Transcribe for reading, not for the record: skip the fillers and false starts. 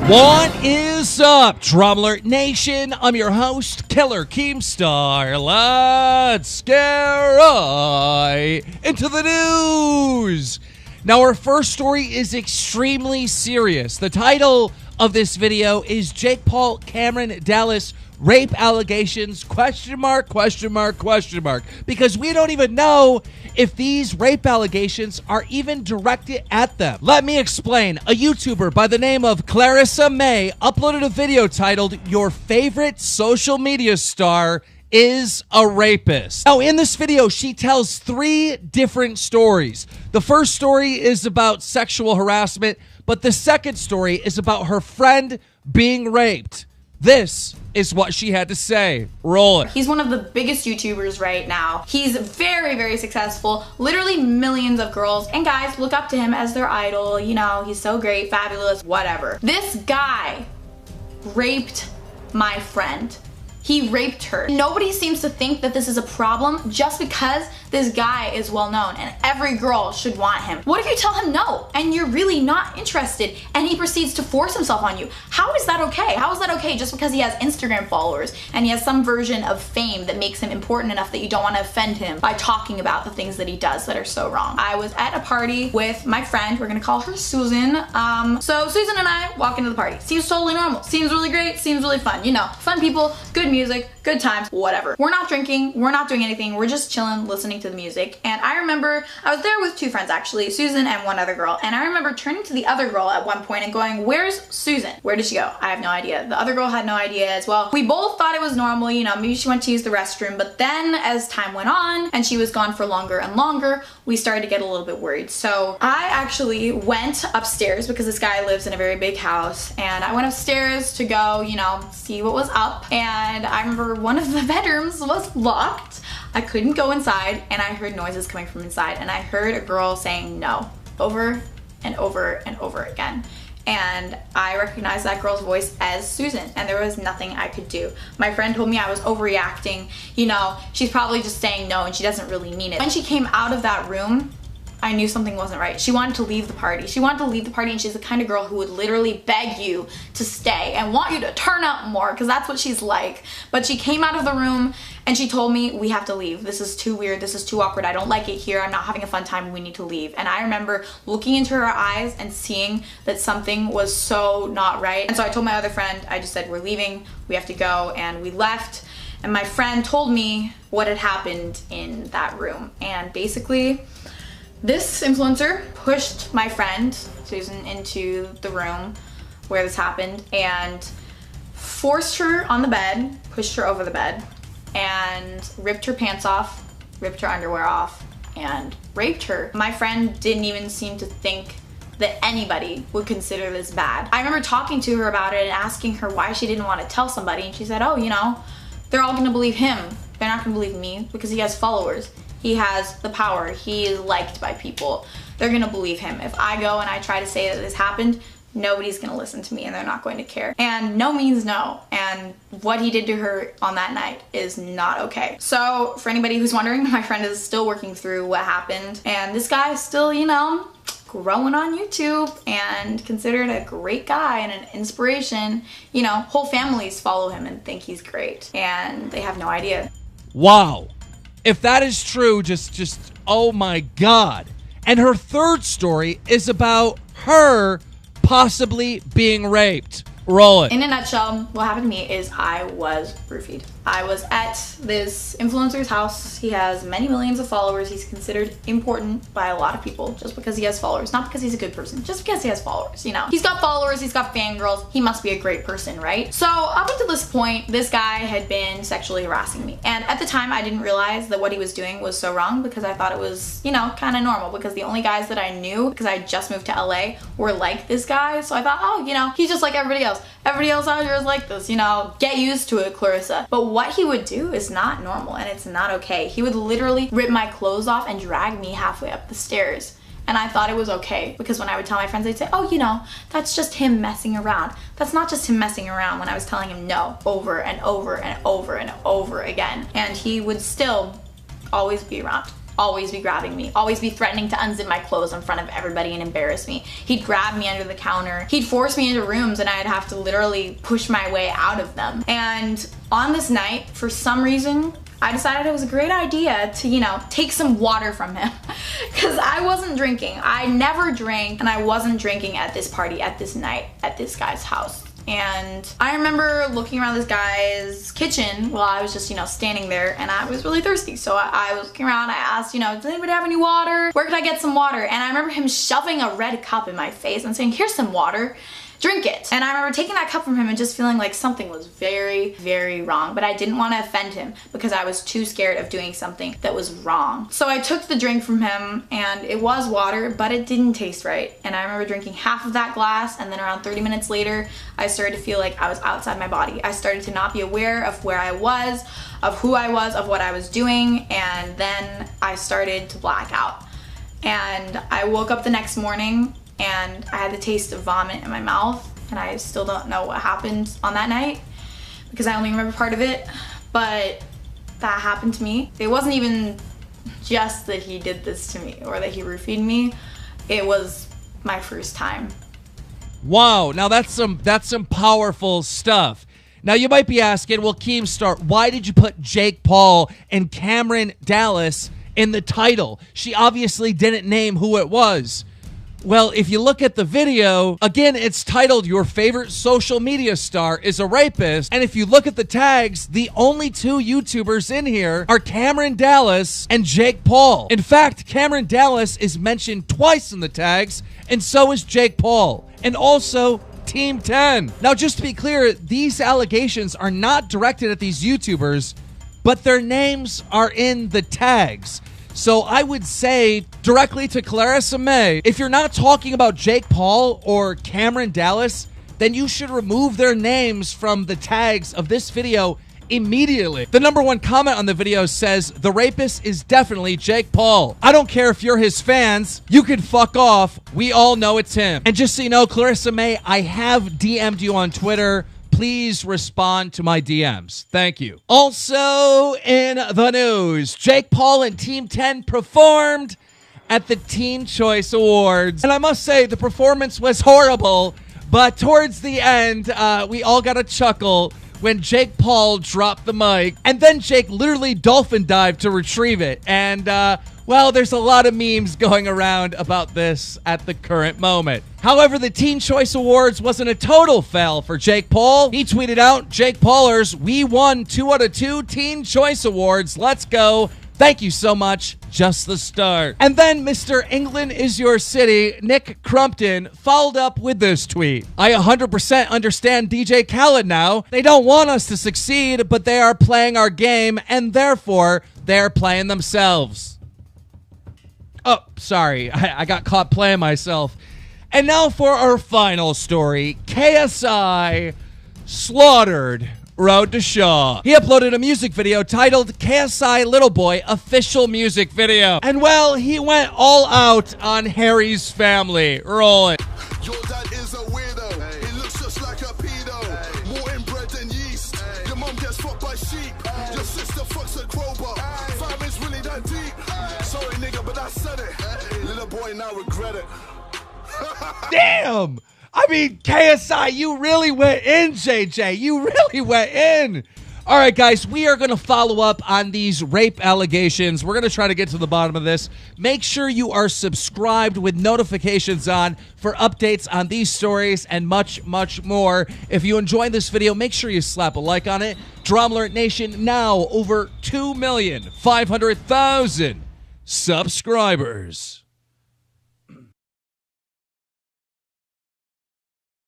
What is up, Drama Alert Nation? I'm your host, Killer Keemstar. Let's get right into the news. Now, our first story is extremely serious. The title of this video is Jake Paul, Cameron Dallas rape allegations, question mark, because we don't even know if these rape allegations are even directed at them. Let me explain. A YouTuber by the name of Clarissa May uploaded a video titled, "Your Favorite Social Media Star is a Rapist." Now, in this video, she tells three different stories. The first story is about sexual harassment, but the second story is about her friend being raped. This is what she had to say. Roll it. He's one of the biggest YouTubers right now. He's very, very successful. Literally millions of girls and guys look up to him as their idol. You know, he's so great, fabulous, whatever. This guy raped my friend. He raped her. Nobody seems to think that this is a problem just because this guy is well known and every girl should want him. What if you tell him no and you're really not interested and he proceeds to force himself on you? How is that okay? How is that okay just because he has Instagram followers and he has some version of fame that makes him important enough that you don't want to offend him by talking about the things that he does that are so wrong? I was at a party with my friend, we're gonna call her Susan. So Susan and I walk into the party. Seems totally normal, seems really great, seems really fun. You know, fun people, good music, good times, whatever. We're not drinking, we're not doing anything, we're just chilling, listening to the music. And I remember, I was there with two friends actually, Susan and one other girl, and I remember turning to the other girl at one point and going, "Where's Susan? Where did she go?" I have no idea. The other girl had no idea as well. We both thought it was normal, you know, maybe she went to use the restroom, but then as time went on and she was gone for longer and longer, we started to get a little bit worried. So I actually went upstairs because this guy lives in a very big house, and I went upstairs to go, you know, see what was up. And I remember one of the bedrooms was locked. I couldn't go inside and I heard noises coming from inside, and I heard a girl saying no over and over and over again. And I recognized that girl's voice as Susan, and there was nothing I could do. My friend told me I was overreacting. You know, she's probably just saying no and she doesn't really mean it. When she came out of that room, I knew something wasn't right. She wanted to leave the party. She wanted to leave the party, and she's the kind of girl who would literally beg you to stay and want you to turn up more, because that's what she's like. But she came out of the room and she told me, "We have to leave. This is too weird. This is too awkward. I don't like it here. I'm not having a fun time. We need to leave." And I remember looking into her eyes and seeing that something was so not right. And so I told my other friend, I just said, "We're leaving. We have to go." And we left. And my friend told me what had happened in that room. And basically, this influencer pushed my friend, Susan, into the room where this happened and forced her on the bed, pushed her over the bed, and ripped her pants off, ripped her underwear off, and raped her. My friend didn't even seem to think that anybody would consider this bad. I remember talking to her about it and asking her why she didn't want to tell somebody, and she said, "Oh, you know, they're all gonna believe him. They're not gonna believe me because he has followers. He has the power. He is liked by people. They're gonna believe him. If I go and I try to say that this happened, nobody's gonna listen to me and they're not going to care." And no means no. And what he did to her on that night is not okay. So for anybody who's wondering, my friend is still working through what happened. And this guy is still, you know, growing on YouTube and considered a great guy and an inspiration. You know, whole families follow him and think he's great. And they have no idea. Wow. If that is true, just oh my God. And her third story is about her possibly being raped. Roll it. In a nutshell, what happened to me is I was roofied. I was at this influencer's house. He has many millions of followers. He's considered important by a lot of people just because he has followers, not because he's a good person, just because he has followers, you know. He's got followers, he's got fangirls, he must be a great person, right? So up until this point, this guy had been sexually harassing me. And at the time, I didn't realize that what he was doing was so wrong because I thought it was, you know, kind of normal because the only guys that I knew, because I just moved to LA, were like this guy. So I thought, oh, you know, he's just like everybody else. Everybody else out here is like this, you know, get used to it, Clarissa. But what he would do is not normal and it's not okay. He would literally rip my clothes off and drag me halfway up the stairs. And I thought it was okay because when I would tell my friends, they'd say, "Oh, you know, that's just him messing around." That's not just him messing around when I was telling him no over and over and over and over again. And he would still always be around. always be grabbing me, always be threatening to unzip my clothes in front of everybody and embarrass me. He'd grab me under the counter. He'd force me into rooms and I'd have to literally push my way out of them. And on this night, for some reason, I decided it was a great idea to, you know, take some water from him because I wasn't drinking. I never drank, and I wasn't drinking at this party, at this night, at this guy's house. And I remember looking around this guy's kitchen while I was just, you know, standing there, and I was really thirsty. So I was looking around, I asked, you know, does anybody have any water? Where could I get some water? And I remember him shoving a red cup in my face and saying, here's some water. Drink it. And I remember taking that cup from him and just feeling like something was very, very wrong. But I didn't want to offend him because I was too scared of doing something that was wrong. So I took the drink from him, and it was water, but it didn't taste right. And I remember drinking half of that glass, and then around 30 minutes later, I started to feel like I was outside my body. I started to not be aware of where I was, of who I was, of what I was doing, and then I started to black out. And I woke up the next morning and I had the taste of vomit in my mouth, and I still don't know what happened on that night because I only remember part of it, but that happened to me. It wasn't even just that he did this to me or that he roofied me. It was my first time. Wow, now that's some powerful stuff. Now you might be asking, well, Keemstar, why did you put Jake Paul and Cameron Dallas in the title? She obviously didn't name who it was. Well, if you look at the video, again, it's titled Your Favorite Social Media Star is a Rapist. And if you look at the tags, the only two YouTubers in here are Cameron Dallas and Jake Paul. In fact, Cameron Dallas is mentioned twice in the tags, and so is Jake Paul. And also Team 10. Now, just to be clear, these allegations are not directed at these YouTubers, but their names are in the tags. So I would say directly to Clarissa May, if you're not talking about Jake Paul or Cameron Dallas, then you should remove their names from the tags of this video immediately. The #1 comment on the video says, the rapist is definitely Jake Paul. I don't care if you're his fans, you can fuck off. We all know it's him. And just so you know, Clarissa May, I have DM'd you on Twitter. Please respond to my DMs. Thank you. Also in the news, Jake Paul and Team 10 performed at the Teen Choice Awards. And I must say, the performance was horrible, but towards the end, we all got a chuckle when Jake Paul dropped the mic, and then Jake literally dolphin dived to retrieve it. And, well, there's a lot of memes going around about this at the current moment. However, the Teen Choice Awards wasn't a total fail for Jake Paul. He tweeted out, Jake Paulers, we won 2 out of 2 Teen Choice Awards. Let's go. Thank you so much. Just the start. And then Mr. England is your city, Nick Crumpton, followed up with this tweet. I 100% understand DJ Khaled now. They don't want us to succeed, but they are playing our game, and therefore, they're playing themselves. Oh, sorry. I got caught playing myself. And now for our final story. KSI slaughtered Road to Shaw. He uploaded a music video titled KSI Little Boy Official Music Video. And well, he went all out on Harry's family. Roll it. Your dad is a weirdo. Hey. He looks just like a pedo. Hey. More inbred than yeast. Hey. Your mom gets fucked by sheep. Hey. Your sister fucks a crowbar. Hey. Family's really that deep. Hey. Sorry, nigga, but I said it. Hey. Little boy now regret it. Damn! I mean, KSI, you really went in, JJ. You really went in. All right, guys, we are going to follow up on these rape allegations. We're going to try to get to the bottom of this. Make sure you are subscribed with notifications on for updates on these stories and much, much more. If you enjoyed this video, make sure you slap a like on it. Drama Alert Nation, now over 2,500,000 subscribers.